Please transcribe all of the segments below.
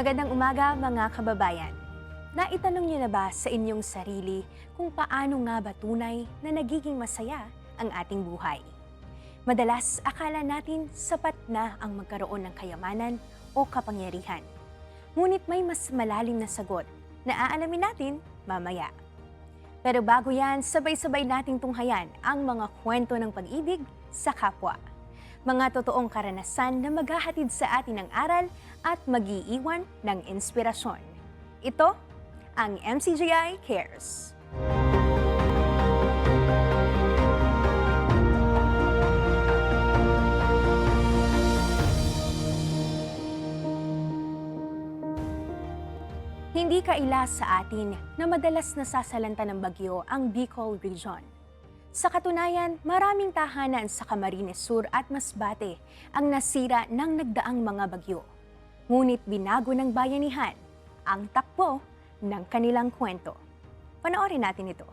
Magandang umaga mga kababayan. Naitanong niyo na ba sa inyong sarili kung paano nga ba tunay na nagiging masaya ang ating buhay? Madalas akala natin sapat na ang magkaroon ng kayamanan o kapangyarihan. Ngunit may mas malalim na sagot na aalamin natin mamaya. Pero bago yan, sabay-sabay nating tunghayan ang mga kwento ng pag-ibig sa kapwa. Mga totoong karanasan na maghahatid sa atin ng aral at mag-iiwan ng inspirasyon. Ito ang MCGI Cares. Hindi kaila sa atin na madalas nasasalanta ng bagyo ang Bicol Region. Sa katunayan, maraming tahanan sa Camarines Sur at Masbate ang nasira ng nagdaang mga bagyo. Ngunit binago ng bayanihan ang takbo ng kanilang kwento. Panoorin natin ito.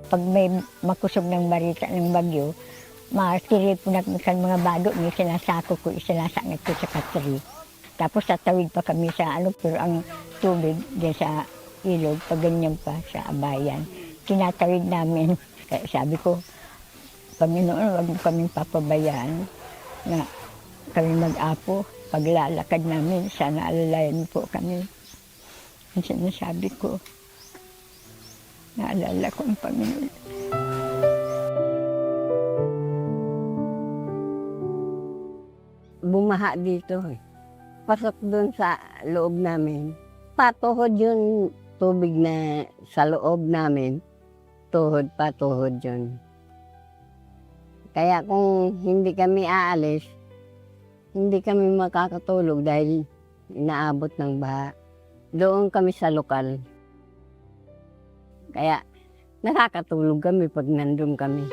Pag may makusog ng barita ng bagyo, makasiripunak sa mga bago, may sinasako ko, isinasangit ko sa katri. Tapos tatawid pa kami sa pero ang tubig din sa ilog, pag ganyan pa sa abayan. Tinatawid namin. Kaya sabi ko, Panginoon, wag mo kaming papabayaan na kami mag-apo. Paglalakad namin, sana alalayan mo po kami. Ang sinasabi ko, naalala ko ang Panginoon. Bumaha dito eh. Pasok doon sa loob namin. Patuhod yung tubig na sa loob namin. Patuhod yun. Kaya kung hindi kami aalis, hindi kami makakatulog dahil inaabot ng baha. Doon kami sa lokal. Kaya nakakatulog kami pag nandun kami.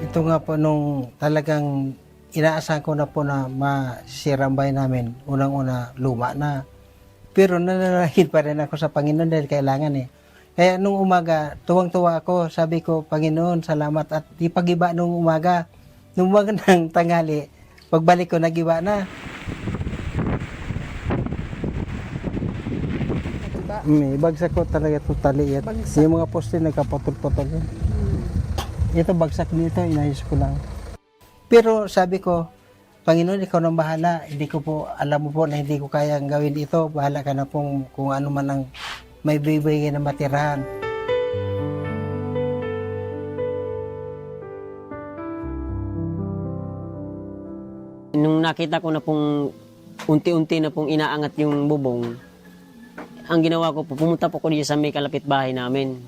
Ito nga po nung talagang inaasahan ko na po na masirang bahay namin, unang-una luma na. Pero nananahid pa rin ako sa Panginoon dahil kailangan eh. Kaya nung umaga, tuwang-tuwa ako, sabi ko, Panginoon, salamat at di pag-iba nung umaga. Nung umaga ng tanghali, pagbalik ko, nag-iba na. Bagsak ko talaga totally. Yung mga poste nagkapotol-potol yun. Ito bagsak dito, inayos ko lang. Pero sabi ko, Panginoon, ikaw nang bahala. Hindi ko po, alam mo po na hindi ko kayang gawin ito. Bahala ka na kung ano man ang may bibigay na matirahan. Nung nakita ko na pong unti-unti na pong inaangat yung bubong, ang ginawa ko po, pumunta po ko dito sa may kalapit bahay namin.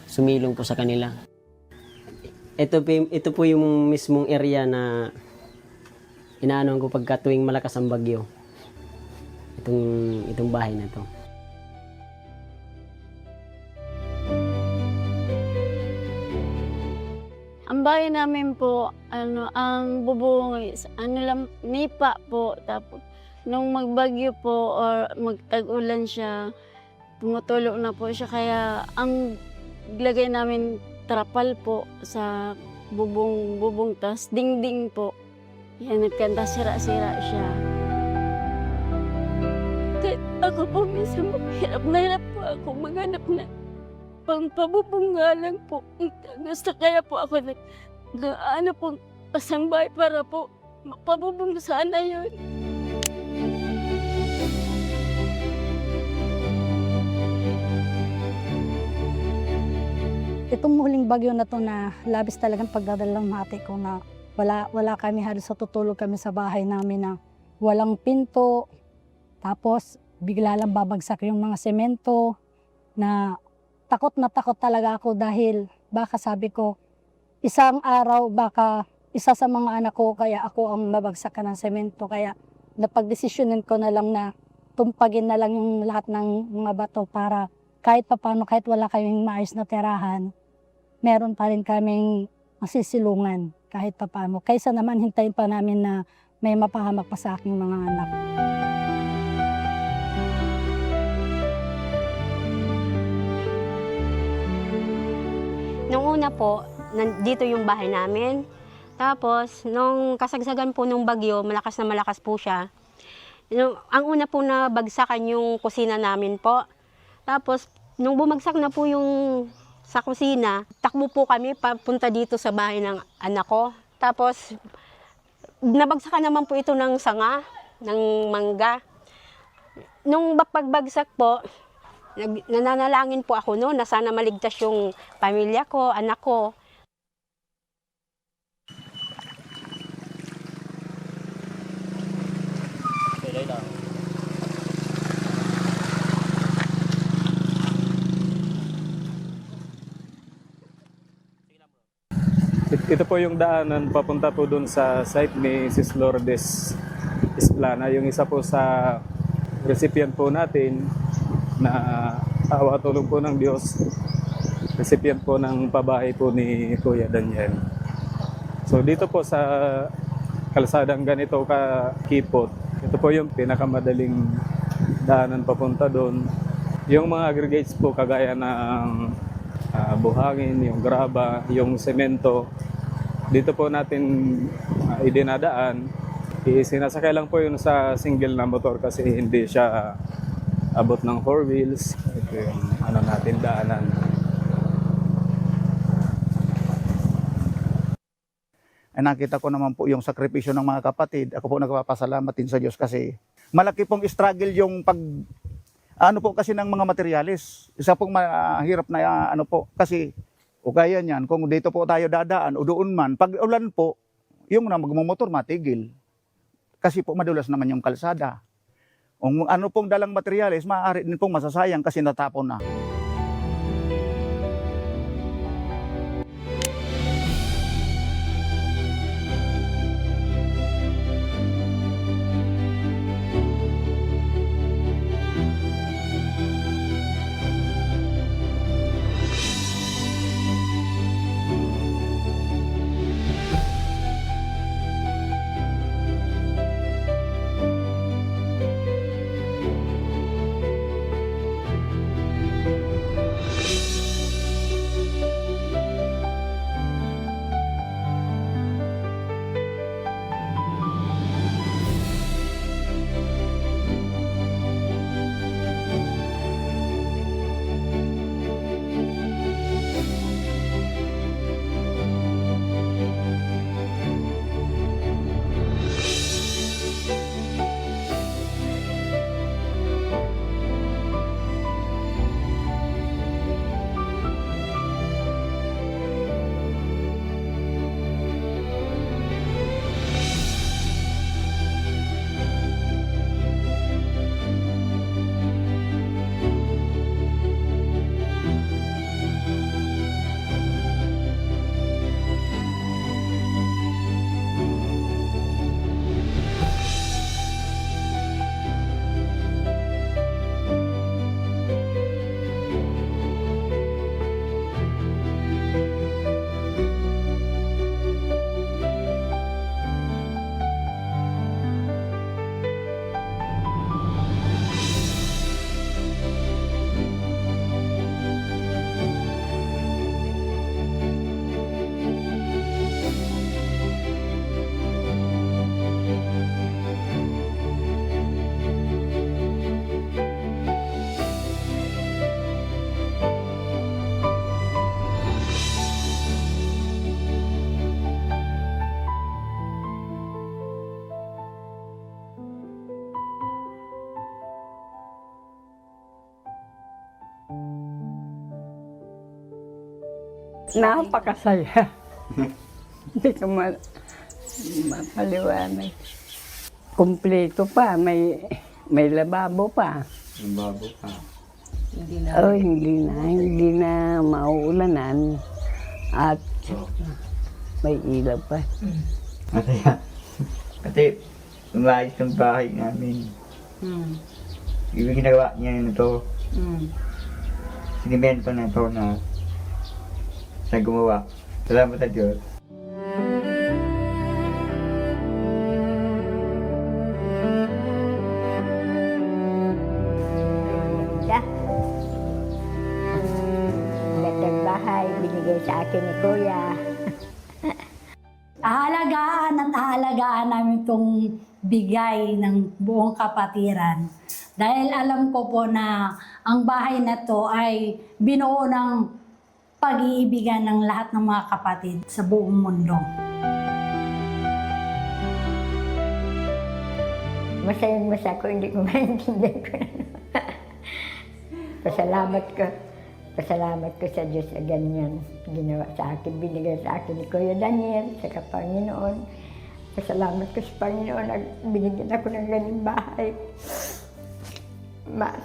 Sumilong po sa kanila. Ito po yung mismong area na inaano ko pagka tuwing malakas ang bagyo. Itong bahay na to. Ang bahay namin po, ang bubong is, nipa po. Tapos, nung magbagyo po or magtag-ulan siya, tumutulo na po siya. Kaya, ang lagay namin trapal po sa bubong, tas dingding po. Yan, nagkanta, sira-sira siya. Kahit ako po minsan hirap na hirap po ako maghanap na pangpabubunga lang po. Gusto kaya po ako pasambay para po mapabubong sana yun. Itong huling bagyo na to na labis talagang pagdadalamhati ko na wala kami halos sa tutulog kami sa bahay namin na walang pinto. Tapos bigla lang babagsak yung mga semento na takot na takot talaga ako dahil baka sabi ko isang araw baka isa sa mga anak ko kaya ako ang mabagsakan ng semento. Kaya napagdesisyonin ko na lang na tumpagin na lang yung lahat ng mga bato para kahit papano, kahit wala kaming maayos na tirahan, meron pa rin kaming masisilungan kahit papano. Kaysa naman hintayin pa namin na may mapahamak pa sa aking mga anak. Nung una po, dito yung bahay namin. Tapos, nung kasagsagan po nung bagyo, malakas na malakas po siya. Ang una po na bagsakan yung kusina namin po. Tapos, nung bumagsak na po yung sa kusina, takbo po kami papunta dito sa bahay ng anak ko. Tapos, nabagsakan naman po ito ng sanga, ng mangga. Nung pagbagsak po, nananalangin po ako noon na sana maligtas yung pamilya ko, anak ko. Ito po yung daanan papunta po doon sa site ni Sis Lourdes Esplana. Yung isa po sa recipient po natin na awa tulong po ng Diyos. Recipient po ng pabahay po ni Kuya Daniel. So dito po sa kalsadang ganito ka-kipot, ito po yung pinakamadaling daanan papunta doon. Yung mga aggregates po kagaya ng buhangin, yung graba, yung semento, dito po natin idinadaan. Sinasakay lang po yun sa single na motor kasi hindi siya abot ng 4 wheels. Ito yung natin daanan. Nakita ko naman po yung sakripisyo ng mga kapatid. Ako po nagpapasalamat din sa Diyos kasi malaki pong struggle yung po kasi ng mga materialis. Isa pong mahirap na kasi kaya niyan, kung dito po tayo dadaan o doon man, pag ulan po, yung magmumotor matigil. Kasi po madulas naman yung kalsada. Kung ano pong dalang materialis, maaari din pong masasayang kasi natapon na. Napakasaya. Hindi ko mapaliwanag. Kumpleto pa, may lababo pa. Lababo pa. Hindi na mauulanan. At may ilaw pa. Kasi umayos yung bahay namin. Yung ginagawa niya nito, sinimento na ito na siya gumawa. Salamat sa Diyos. Gandang bahay, binigay sa akin ni Kuya. Aalagaan at aalagaan namin itong bigay ng buong kapatiran. Dahil alam ko po na ang bahay na to ay binuo ng pag-iibigan ng lahat ng mga kapatid sa buong mundo. Masayang-masaya ko, hindi ko maintindihan ko na. Pasalamat ko sa Diyos na ganyan ginawa sa akin, binigay sa akin ni Kuya Daniel, sa Panginoon. Pasalamat ko sa Panginoon na binigyan ako ng ganyan bahay.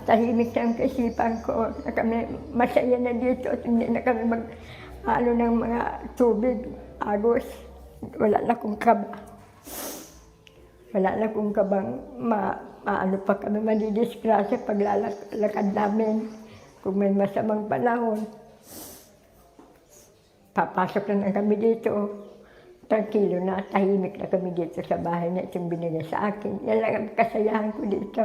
Tahimik na ang kaisipan ko na kami masaya na dito at hindi na kami ng mga tubig, agos. Wala na akong kaba. Wala na akong kabang maano pa kami madidisgrasya paglalakad namin. Kung may masamang panahon, papasok na kami dito. Tranquilo na, tahimik na kami dito sa bahay na itong binigay sa akin. Yan lang ang kasayahan ko dito.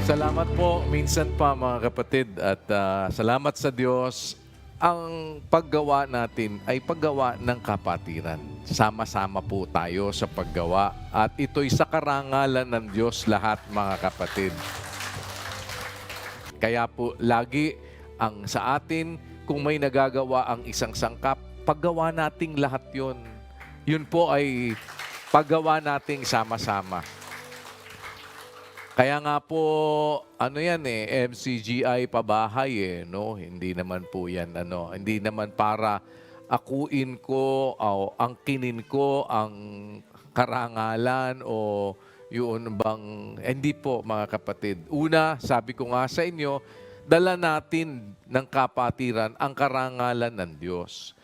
Salamat po minsan pa mga kapatid at salamat sa Diyos. Ang paggawa natin ay paggawa ng kapatiran. Sama-sama po tayo sa paggawa at ito'y sa karangalan ng Diyos lahat mga kapatid. Kaya po lagi ang sa atin kung may nagagawa ang isang sangkap, paggawa nating lahat yun. Yun po ay paggawa nating sama-sama. Kaya nga po, MCGI pabahay no? Hindi naman po yan, hindi naman para akuin ko o angkinin ko ang karangalan o yun bang, hindi po mga kapatid. Una, sabi ko nga sa inyo, dala natin ng kapatiran ang karangalan ng Diyos.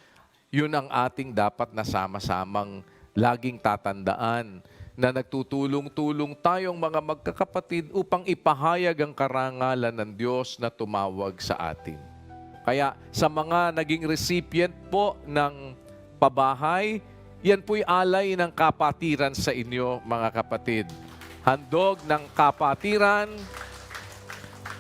Yun ang ating dapat na sama-samang laging tatandaan na nagtutulong-tulong tayong mga magkakapatid upang ipahayag ang karangalan ng Diyos na tumawag sa atin. Kaya sa mga naging recipient po ng pabahay, yan po'y alay ng kapatiran sa inyo, mga kapatid. Handog ng kapatiran,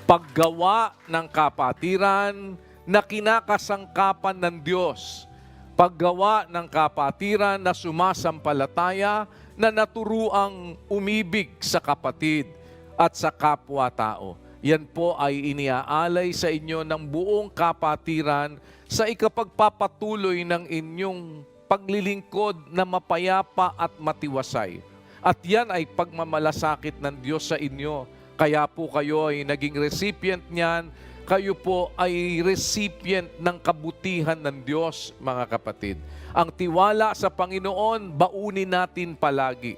paggawa ng kapatiran na kinakasangkapan ng Diyos. Paggawa ng kapatiran na sumasampalataya na naturuang umibig sa kapatid at sa kapwa-tao. Yan po ay iniaalay sa inyo ng buong kapatiran sa ikapagpapatuloy ng inyong paglilingkod na mapayapa at matiwasay. At yan ay pagmamalasakit ng Diyos sa inyo. Kaya po kayo ay naging recipient niyan. Kayo po ay recipient ng kabutihan ng Diyos, mga kapatid. Ang tiwala sa Panginoon, baunin natin palagi.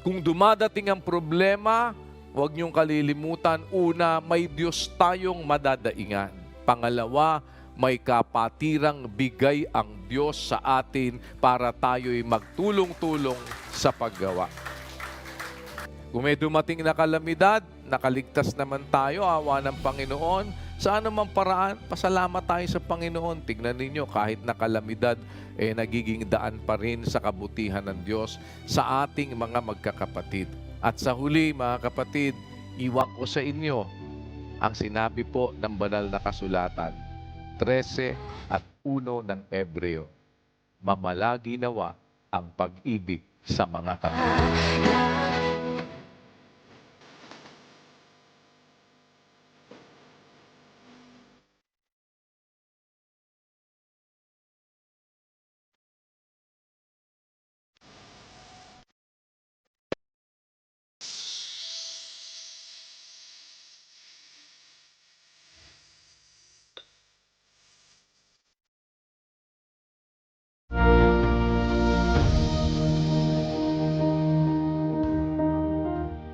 Kung dumadating ang problema, huwag niyong kalilimutan. Una, may Diyos tayong madadaingan. Pangalawa, may kapatirang bigay ang Diyos sa atin para tayo'y magtulong-tulong sa paggawa. Kung may dumating na kalamidad, nakaligtas naman tayo, awa ng Panginoon. Sa anumang paraan, pasalamat tayo sa Panginoon. Tignan ninyo, kahit na kalamidad, nagiging daan pa rin sa kabutihan ng Diyos sa ating mga magkakapatid. At sa huli, mga kapatid, iwan ko sa inyo ang sinabi po ng banal na kasulatan, 13 at 1 ng Hebreo. Mamalagi nawa ang pag-ibig sa mga kapatid.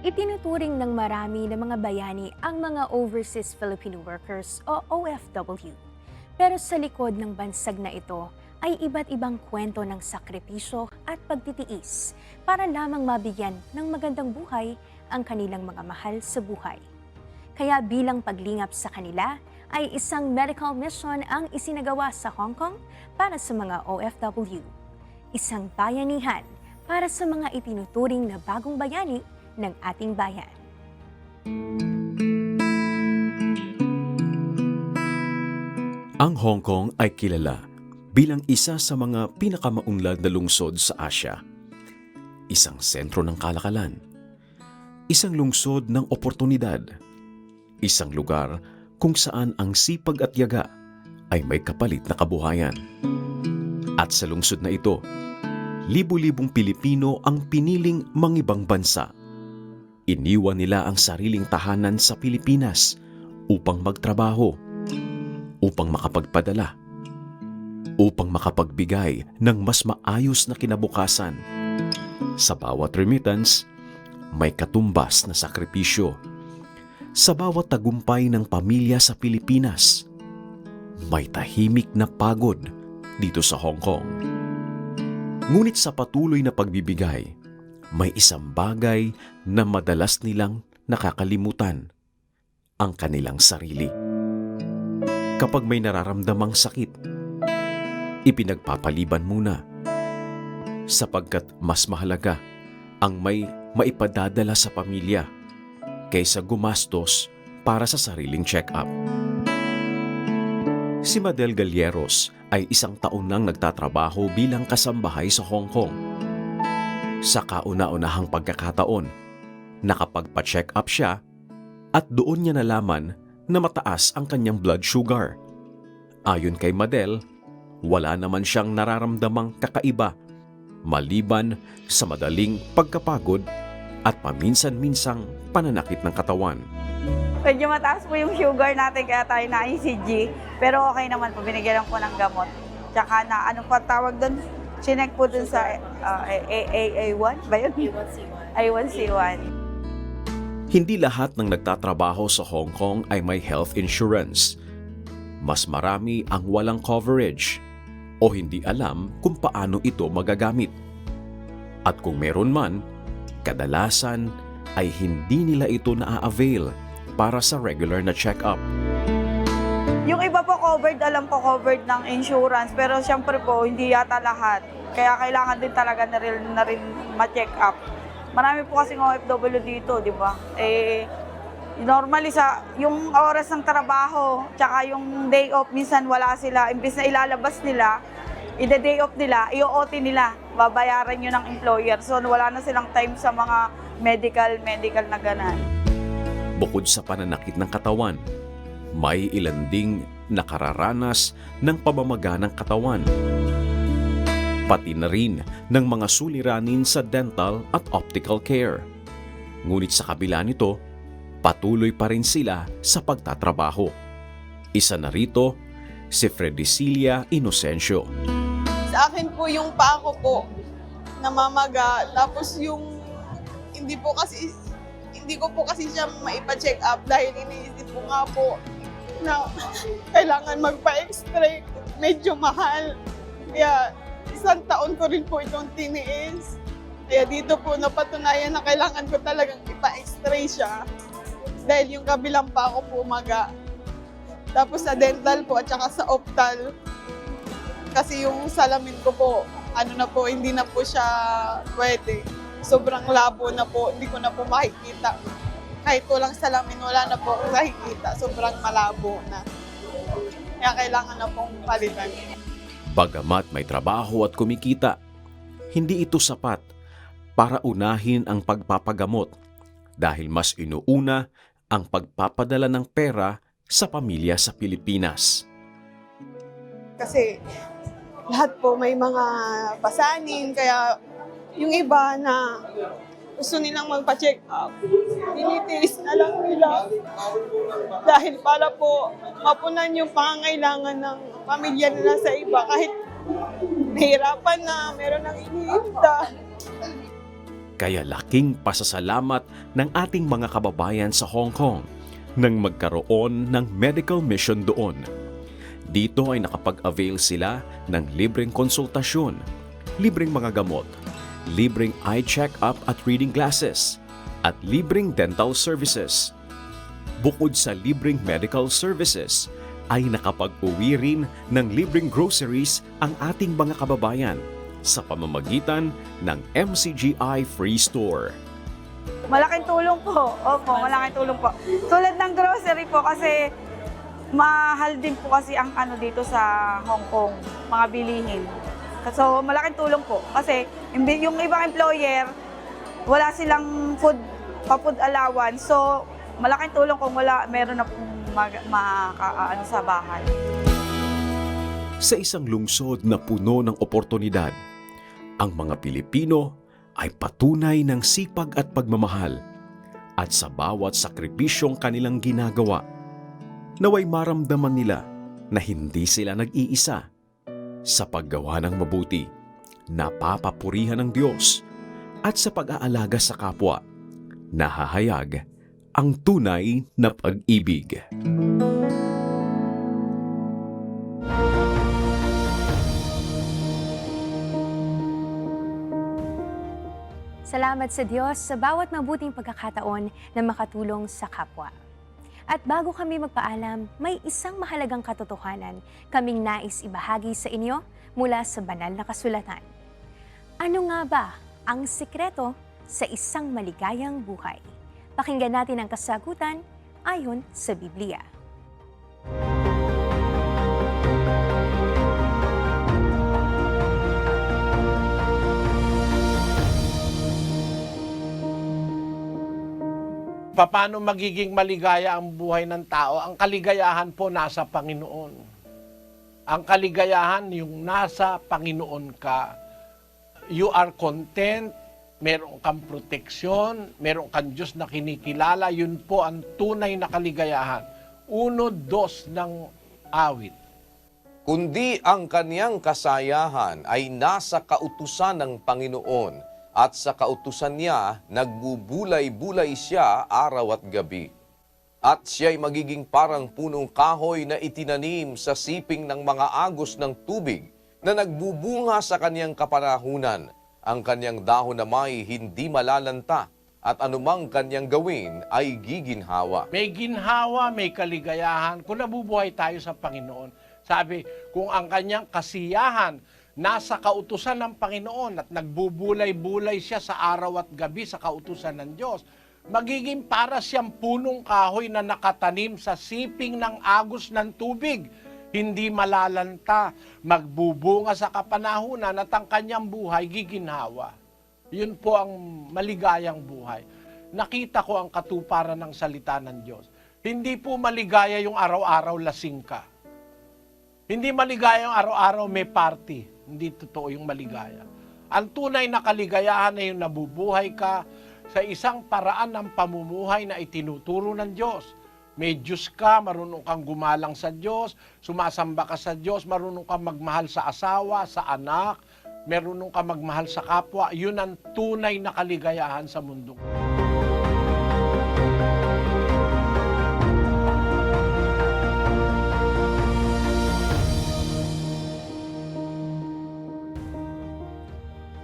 Itinuturing ng marami ng mga bayani ang mga Overseas Filipino Workers o OFW. Pero sa likod ng bansag na ito ay iba't ibang kwento ng sakripisyo at pagtitiis para lamang mabigyan ng magandang buhay ang kanilang mga mahal sa buhay. Kaya bilang paglingap sa kanila ay isang medical mission ang isinagawa sa Hong Kong para sa mga OFW. Isang bayanihan para sa mga itinuturing na bagong bayani ng ating bayan. Ang Hong Kong ay kilala bilang isa sa mga pinakamaunlad na lungsod sa Asya. Isang sentro ng kalakalan. Isang lungsod ng oportunidad. Isang lugar kung saan ang sipag at yaga ay may kapalit na kabuhayan. At sa lungsod na ito, libu-libong Pilipino ang piniling mangibang bansa. Iniwan nila ang sariling tahanan sa Pilipinas upang magtrabaho, upang makapagpadala, upang makapagbigay ng mas maayos na kinabukasan. Sa bawat remittance, may katumbas na sakripisyo. Sa bawat tagumpay ng pamilya sa Pilipinas, may tahimik na pagod dito sa Hong Kong. Ngunit sa patuloy na pagbibigay, may isang bagay na madalas nilang nakakalimutan, ang kanilang sarili. Kapag may nararamdamang sakit, ipinagpapaliban muna, sapagkat mas mahalaga ang may maipadadala sa pamilya kaysa gumastos para sa sariling check-up. Si Madel Galleros ay isang taon nang nagtatrabaho bilang kasambahay sa Hong Kong. Sa kauna-unahang pagkakataon, nakapagpa-check up siya at doon niya nalaman na mataas ang kanyang blood sugar. Ayon kay Madel, wala naman siyang nararamdamang kakaiba maliban sa madaling pagkapagod at paminsan-minsang pananakit ng katawan. Medyo mataas po yung sugar natin kaya tayo na ECG. Pero okay naman po, binigyan po ng gamot. Tsaka na, ano pa tawag doon? Sinek po doon sa A1 ba yun? A1C1. Hindi lahat ng nagtatrabaho sa Hong Kong ay may health insurance. Mas marami ang walang coverage o hindi alam kung paano ito magagamit. At kung meron man, kadalasan ay hindi nila ito na-avail para sa regular na check-up. Yung iba po covered, alam ko covered ng insurance, pero siyempre po, hindi yata lahat. Kaya kailangan din talaga na rin ma-check up. Marami po kasing OFW dito, di ba? Normally yung oras ng trabaho, tsaka yung day off, minsan wala sila. Imbis na ilalabas nila, ide-day off nila, i-OT nila, babayaran yun ng employer. So wala na silang time sa mga medical na ganan. Bukod sa pananakit ng katawan, may ilan ding nakararanas ng pamamaga ng katawan. Pati na rin ng mga suliranin sa dental at optical care. Ngunit sa kabila nito, patuloy pa rin sila sa pagtatrabaho. Isa na rito, si Fredicilia Inocencio. Sa akin po yung paa ko po, namamaga. Tapos yung hindi ko po kasi siya maipa-check up dahil iniisip ko nga po na kailangan magpa-x-ray. Medyo mahal. Kaya 1 taon ko rin po itong tiniis. Kaya dito po napatunayan na kailangan ko talagang ipa-x-ray siya. Dahil yung kabilang pa ako po maga. Tapos sa dental po at saka sa optal. Kasi yung salamin ko po, hindi na po siya pwede. Sobrang labo na po, hindi ko na po makikita. Kahit walang salamin, wala na po akong nakikita. Sobrang malabo na. Kaya kailangan na pong palitan. Bagamat may trabaho at kumikita, hindi ito sapat para unahin ang pagpapagamot dahil mas inuuna ang pagpapadala ng pera sa pamilya sa Pilipinas. Kasi lahat po may mga pasanin, kaya yung iba na gusto nilang magpa-check up, tinitiis na lang nila dahil para po mapunan yung pangangailangan ng pamilya nila sa iba kahit nahirapan na, meron ng iniinda. Kaya laking pasasalamat ng ating mga kababayan sa Hong Kong nang magkaroon ng medical mission doon. Dito ay nakapag-avail sila ng libreng konsultasyon, libreng mga gamot, libreng eye check-up at reading glasses, at libreng dental services. Bukod sa libreng medical services, ay nakapag-uwi rin ng libreng groceries ang ating mga kababayan sa pamamagitan ng MCGI Free Store. Malaking tulong po. Opo, malaking tulong po. Tulad ng grocery po kasi mahal din po kasi ang ano dito sa Hong Kong, mga bilihin. So, malaking tulong po. Kasi yung ibang employer, wala silang food allowance. So, malaking tulong kung meron na pong ano sa bahay. Sa isang lungsod na puno ng oportunidad, ang mga Pilipino ay patunay ng sipag at pagmamahal at sa bawat sakripisyong kanilang ginagawa, naway maramdaman nila na hindi sila nag-iisa. Sa paggawa ng mabuti, napapapurihan ng Diyos at sa pag-aalaga sa kapwa, nahahayag ang tunay na pag-ibig. Salamat sa Diyos sa bawat mabuting pagkakataon na makatulong sa kapwa. At bago kami magpaalam, may isang mahalagang katotohanan kaming nais ibahagi sa inyo mula sa banal na kasulatan. Ano nga ba ang sikreto sa isang maligayang buhay? Pakinggan natin ang kasagutan ayon sa Biblia. Paano magiging maligaya ang buhay ng tao? Ang kaligayahan po nasa Panginoon. Ang kaligayahan yung nasa Panginoon ka. You are content, meron kang proteksyon, meron kang Diyos na kinikilala, yun po ang tunay na kaligayahan. 1-2 ng awit. Kundi ang kaniyang kasayahan ay nasa kautusan ng Panginoon, at sa kautusan niya, nagbubulay-bulay siya araw at gabi. At siya'y magiging parang punong kahoy na itinanim sa siping ng mga agos ng tubig na nagbubunga sa kaniyang kapanahunan. Ang kaniyang dahon na may hindi malalanta at anumang kaniyang gawin ay giginhawa. May ginhawa, may kaligayahan kung nabubuhay tayo sa Panginoon. Sabi, kung ang kanyang kasiyahan nasa kautusan ng Panginoon at nagbubulay-bulay siya sa araw at gabi sa kautusan ng Diyos, magiging para siyang punong kahoy na nakatanim sa siping ng agos ng tubig. Hindi malalanta, magbubunga sa kapanahunan at ang kanyang buhay giginhawa. Yun po ang maligayang buhay. Nakita ko ang katuparan ng salita ng Diyos. Hindi po maligaya yung araw-araw lasing ka. Hindi maligaya yung araw-araw may party. Hindi totoo yung maligaya. Ang tunay na kaligayahan ay yung nabubuhay ka sa isang paraan ng pamumuhay na itinuturo ng Diyos. May Diyos ka, marunong kang gumalang sa Diyos, sumasamba ka sa Diyos, marunong kang magmahal sa asawa, sa anak, marunong kang magmahal sa kapwa. Yun ang tunay na kaligayahan sa mundo.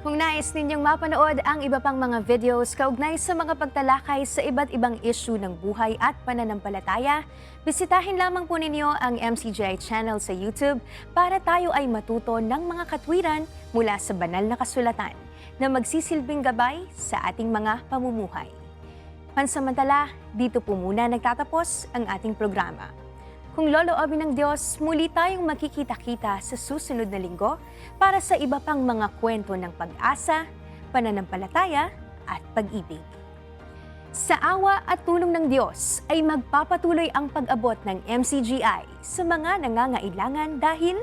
Kung nais ninyong mapanood ang iba pang mga videos kaugnay sa mga pagtalakay sa iba't ibang issue ng buhay at pananampalataya, bisitahin lamang po ninyo ang MCGI channel sa YouTube para tayo ay matuto ng mga katwiran mula sa banal na kasulatan na magsisilbing gabay sa ating mga pamumuhay. Pansamantala, dito po muna nagtatapos ang ating programa. Kung loloobin ng Diyos, muli tayong makikita-kita sa susunod na linggo para sa iba pang mga kwento ng pag-asa, pananampalataya at pag-ibig. Sa awa at tulong ng Diyos ay magpapatuloy ang pag-abot ng MCGI sa mga nangangailangan dahil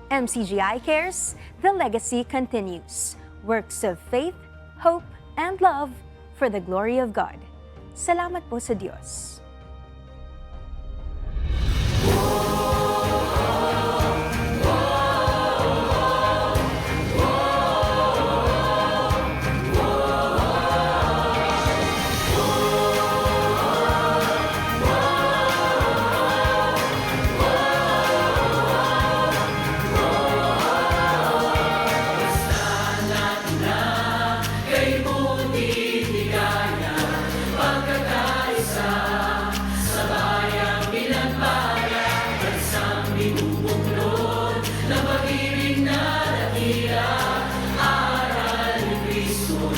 MCGI cares, the legacy continues. Works of faith, hope, and love for the glory of God. Salamat po sa Diyos. Aral ni Cristo,